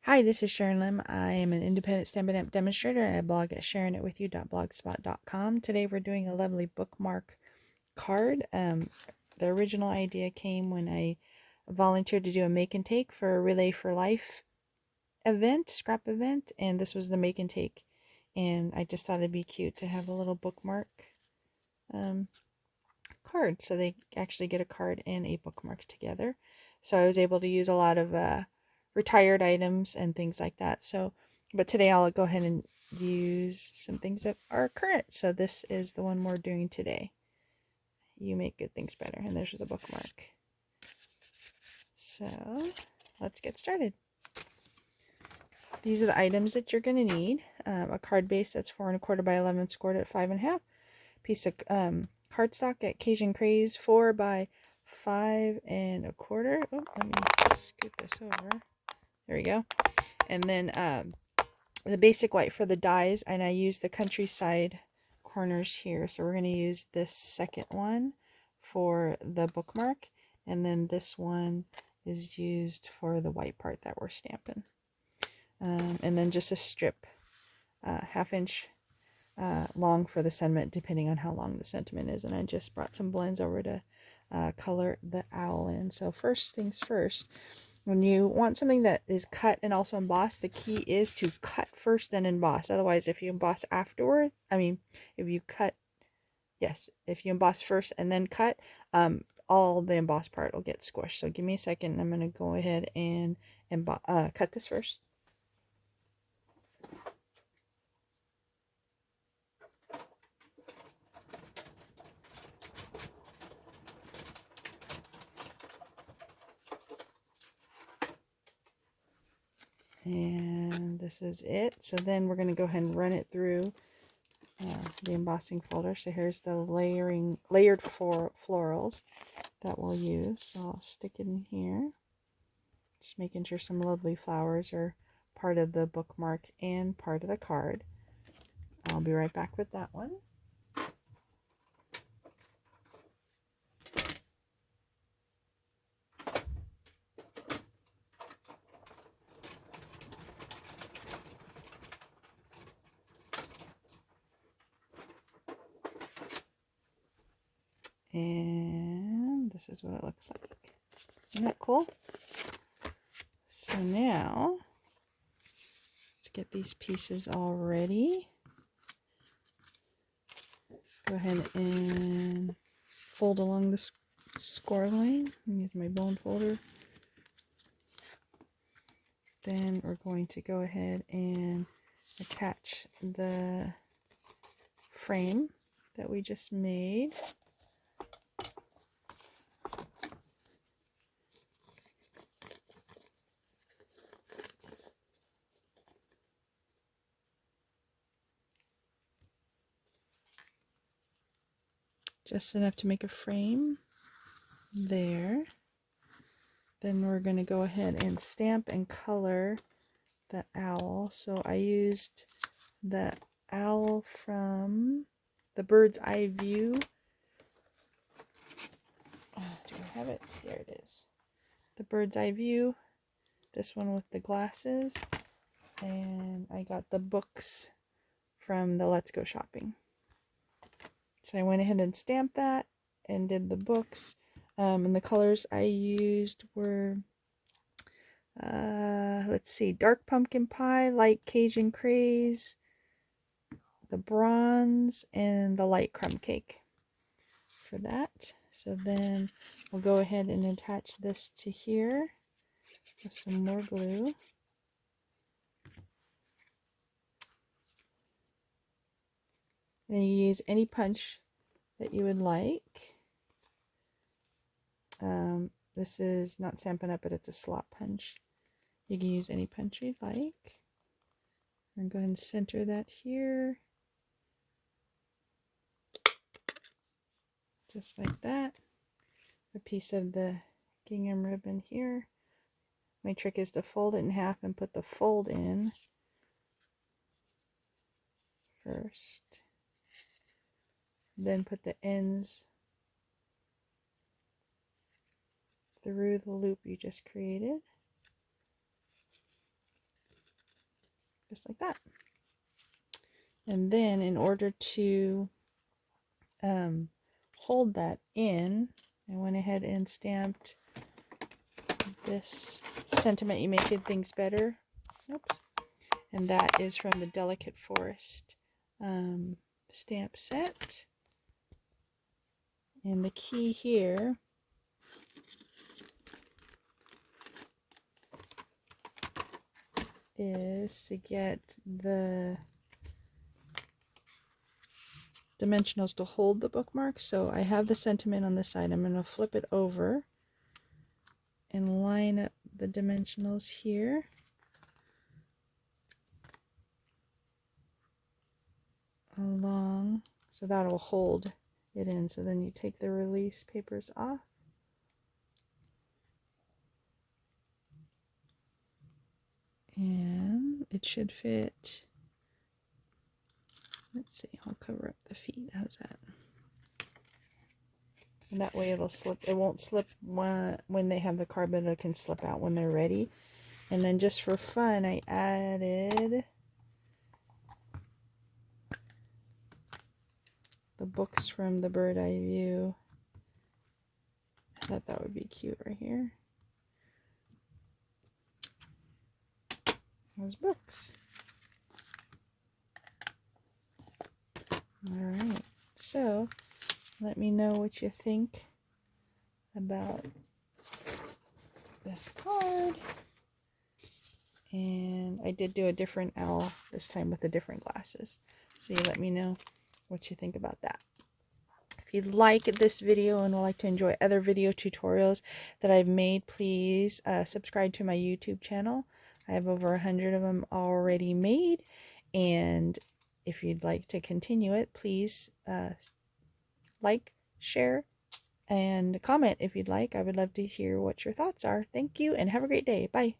Hi, this is Sharon Lim. I am an independent Stampin' demonstrator and I blog at sharonitwithyou.blogspot.com. Today we're doing a lovely bookmark card. The original idea came when I volunteered to do a make and take for a Relay for Life event, scrap event, and this was the make and take. And I just thought it'd be cute to have a little bookmark card, so they actually get a card and a bookmark together. So I was able to use a lot of retired items and things like that. So, but today I'll go ahead and use some things that are current. So this is the one we're doing today. You make good things better. And there's the bookmark. So let's get started. These are the items that you're going to need. A card base that's 4 1/4 by 11 scored at 5 1/2. Piece of cardstock at Cajun Craze 4 by 5 1/4. Oh, let me scoot this over. There we go. And then the basic white for the dies, and I use the countryside corners here. So we're going to use this second one for the bookmark, and then this one is used for the white part that we're stamping. And then just a strip, 1/2 inch long for the sentiment, depending on how long the sentiment is. And I just brought some blends over to color the owl in. So first things first, when you want something that is cut and also embossed, the key is to cut first then emboss. Otherwise, if you emboss afterward, if you emboss first and then cut, all the embossed part will get squished. So give me a second. I'm going to go ahead and cut this first. And this is it. So then we're going to go ahead and run it through the embossing folder. So here's the layered florals that we'll use. So I'll stick it in here. Just making sure some lovely flowers are part of the bookmark and part of the card. I'll be right back with that one. And this is what it looks like. Isn't that cool? So now, let's get these pieces all ready. Go ahead and fold along the score line. Use my bone folder. Then we're going to go ahead and attach the frame that we just made. Just enough to make a frame there. Then we're going to go ahead and stamp and color the owl. So I used the owl from the Bird's Eye View. Oh, do I have it? Here it is. The Bird's Eye View. This one with the glasses. And I got the books from the Let's Go Shopping. So I went ahead and stamped that and did the books. And the colors I used were, let's see, dark pumpkin pie, light Cajun craze, the bronze, and the light crumb cake for that. So then we'll go ahead and attach this to here with some more glue. Then you use any punch that you would like. This is not Stampin' Up, but it's a slot punch. You can use any punch you'd like. And go ahead and center that here. Just like that. A piece of the gingham ribbon here. My trick is to fold it in half and put the fold in first. Then put the ends through the loop you just created. just like that. And then in order to hold that in, I went ahead and stamped this Sentiment You Make Good Things Better. Oops. And that is from the Delicate Forest stamp set. And the key here is to get the dimensionals to hold the bookmark. So I have the sentiment on this side. I'm going to flip it over and line up the dimensionals here. Along, so that'll hold it in. So then you take the release papers off. And it should fit. Let's see, I'll cover up the feet. How's that? And that way it'll slip. It won't slip when they have the card, but it can slip out when they're ready. And then just for fun, I added the books from the Bird Eye View. I thought that would be cute right here. Those books. Alright, so let me know what you think about this card. And I did do a different owl this time with the different glasses. So you let me know what you think about that. If you like this video and would like to enjoy other video tutorials that I've made, please subscribe to my YouTube channel. I have over 100 of them already made. And if you'd like to continue it, please like, share, and comment if you'd like. I would love to hear what your thoughts are. Thank you and have a great day. Bye.